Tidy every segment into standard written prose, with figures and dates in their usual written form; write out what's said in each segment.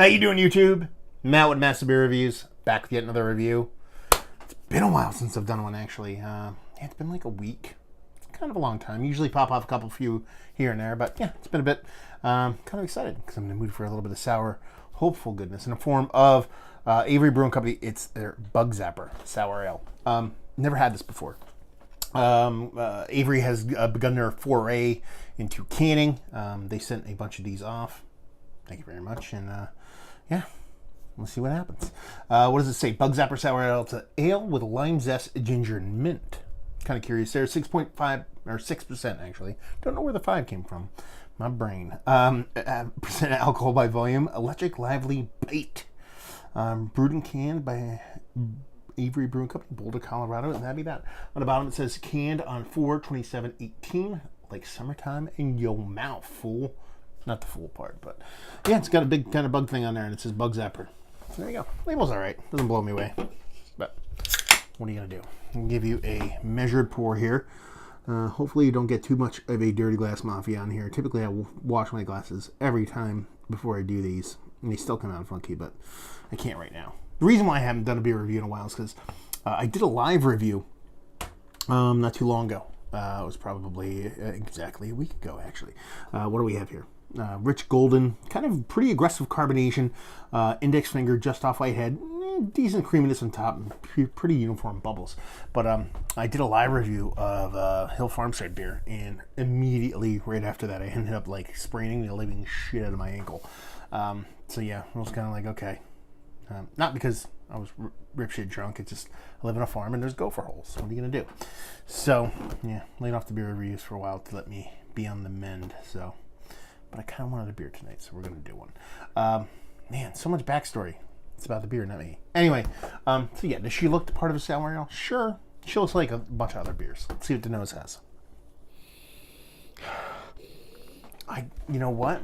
How you doing, YouTube? Matt with Massive Beer Reviews, back with yet another review. It's been a while since I've done one, actually. Yeah, it's been like a week. It's kind of a long time. Usually pop off a few here and there, but yeah, it's been a bit. Kind of excited because I'm in the mood for a little bit of sour, hopeful goodness in the form of Avery Brewing Company. It's their Bug Zapper Sour Ale. Never had this before. Avery has begun their foray into canning. They sent a bunch of these off. Thank you very much, and yeah, we'll see what happens. What does it say? Bug Zapper Sour Ale. It's an ale with lime zest, ginger, and mint. Kind of curious there. 6.5 or 6% actually. Don't know where the 5 came from. My brain. Percent alcohol by volume. Electric Lively Bite. Brewed and canned by Avery Brewing Company, Boulder, Colorado, and that'd be that. On the bottom it says canned on 4/27/18, like summertime in your mouth, fool. Not the fool part, but yeah, it's got a big kind of bug thing on there, and it says Bug Zapper. So there you go. Label's all right. Doesn't blow me away, but what are you gonna do? I'll give you a measured pour here. Hopefully you don't get too much of a dirty glass mafia on here. Typically I will wash my glasses every time before I do these, and they still come out funky, but I can't right now. The reason why I haven't done a beer review in a while is because I did a live review not too long ago. It was probably exactly a week ago, actually. What do we have here? Rich golden, kind of pretty aggressive carbonation, index finger just off white head, decent creaminess on top, and pretty uniform bubbles. But I did a live review of Hill Farmstead beer, and immediately right after that I ended up like spraining the living shit out of my ankle. So yeah, I was kind of like, okay. Not because I was ripshit drunk, it's just I live on a farm and there's gopher holes. What are you going to do? So, yeah, laid off the beer reviews for a while to let me be on the mend. So, but I kind of wanted a beer tonight, so we're going to do one. Man, so much backstory. It's about the beer, not me. Anyway, so yeah, does she look the part of a sour ale? Sure. She looks like a bunch of other beers. Let's see what the nose has. You know what?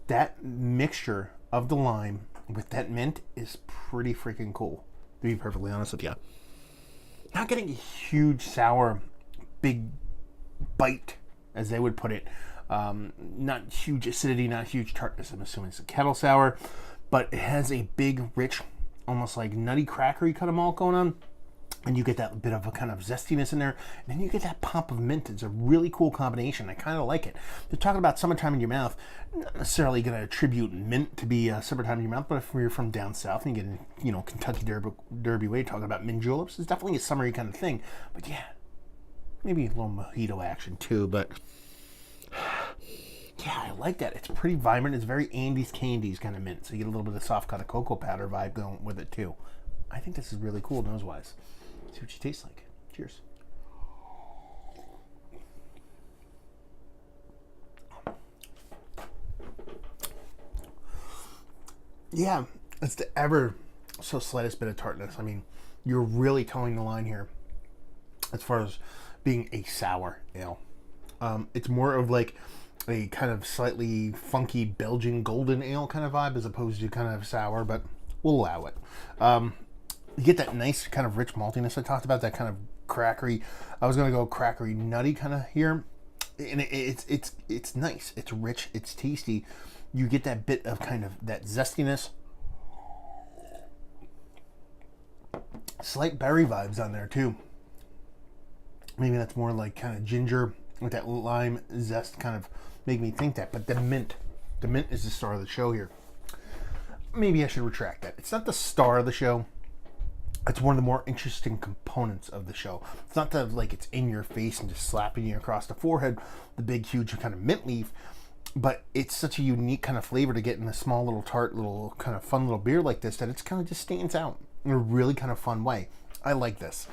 That mixture of the lime with that mint is pretty freaking cool, to be perfectly honest with you. Not getting a huge sour, big bite, as they would put it. Not huge acidity, not huge tartness. I'm assuming it's a kettle sour, but it has a big, rich, almost like nutty, crackery kind of malt going on. And you get that bit of a kind of zestiness in there. And then you get that pop of mint. It's a really cool combination. I kind of like it. They're talking about summertime in your mouth. Not necessarily going to attribute mint to be summertime in your mouth, but if you're from down south and you get in, Kentucky Derby way, talking about mint juleps, it's definitely a summery kind of thing. But yeah, maybe a little mojito action too. But yeah, I like that. It's pretty vibrant. It's very Andes Candies kind of mint. So you get a little bit of soft kind of cocoa powder vibe going with it too. I think this is really cool nose-wise. See what she tastes like. Cheers. Yeah, it's the ever so slightest bit of tartness. I mean, you're really towing the line here as far as being a sour ale. It's more of like a kind of slightly funky Belgian golden ale kind of vibe as opposed to kind of sour, but we'll allow it. You get that nice kind of rich maltiness I talked about, that kind of crackery. I was gonna go crackery nutty kind of here, and it's nice. It's rich. It's tasty. You get that bit of kind of that zestiness, slight berry vibes on there too. Maybe that's more like kind of ginger with that lime zest kind of make me think that. But the mint is the star of the show here. Maybe I should retract that. It's not the star of the show. It's one of the more interesting components of the show. It's not that like it's in your face and just slapping you across the forehead, the big, huge kind of mint leaf, but it's such a unique kind of flavor to get in a small little tart, little kind of fun little beer like this that it's kind of just stands out in a really kind of fun way. I like this.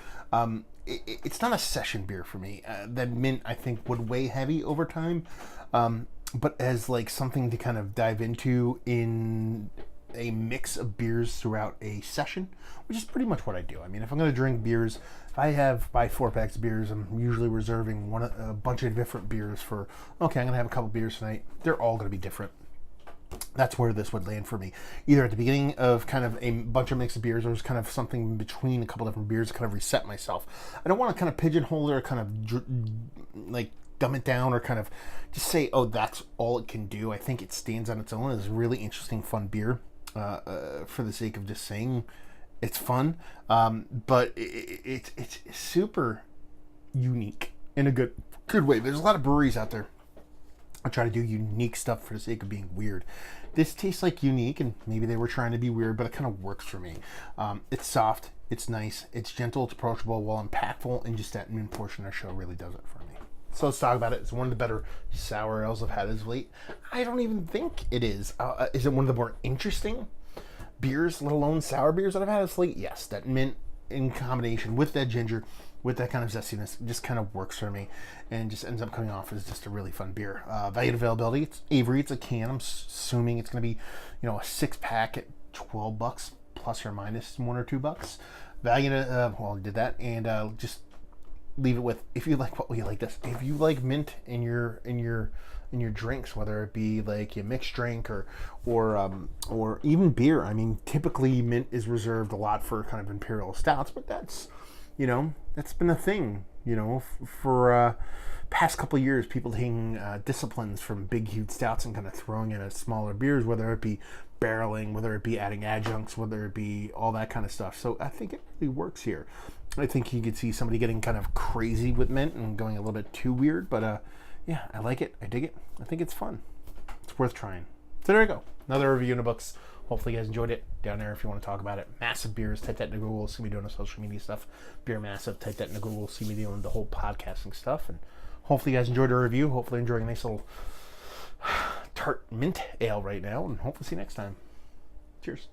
It's not a session beer for me. That mint, I think, would weigh heavy over time, but as like something to kind of dive into in a mix of beers throughout a session, which is pretty much what I do. I mean, if I'm going to drink beers, if I buy 4-packs of beers, I'm usually reserving a bunch of different beers for, okay, I'm going to have a couple beers tonight. They're all going to be different. That's where this would land for me. Either at the beginning of kind of a bunch of mix of beers, or just kind of something in between a couple different beers to kind of reset myself. I don't want to kind of pigeonhole it or kind of like dumb it down or kind of just say, oh, that's all it can do. I think it stands on its own as a really interesting, fun beer. for the sake of just saying it's fun. But it's super unique in a good way. There's a lot of breweries out there I try to do unique stuff for the sake of being weird. This tastes like unique, and maybe they were trying to be weird, but it kind of works for me. It's soft, it's nice, it's gentle, it's approachable, while impactful, and just that noon portion of the show really does it for me. So let's talk about it. It's one of the better sour ales I've had as of late. I don't even think it is. Is it one of the more interesting beers, let alone sour beers that I've had as of late? Yes, that mint in combination with that ginger, with that kind of zestiness, just kind of works for me, and just ends up coming off as just a really fun beer. Value and availability, it's Avery, it's a can. I'm assuming it's going to be, a 6-pack at $12 plus or minus $1 or $2. Value, well, I did that, and just leave it with, if you like, what will you like this? If you like mint in your drinks, whether it be like a mixed drink or even beer. I mean, typically mint is reserved a lot for kind of imperial stouts, but that's been a thing, for past couple of years, people taking disciplines from big, huge stouts and kind of throwing in at smaller beers, whether it be barreling, whether it be adding adjuncts, whether it be all that kind of stuff. So I think it really works here. I think you could see somebody getting kind of crazy with mint and going a little bit too weird, but yeah, I like it. I dig it. I think it's fun. It's worth trying. So there you go. Another review in the books. Hopefully you guys enjoyed it. Down there if you want to talk about it. Massive Beers, type that into Google. See me doing the social media stuff. Beer Massive, type that into Google. See me doing the whole podcasting stuff. And hopefully you guys enjoyed the review. Hopefully enjoying a nice little tart mint ale right now. And hopefully see you next time. Cheers.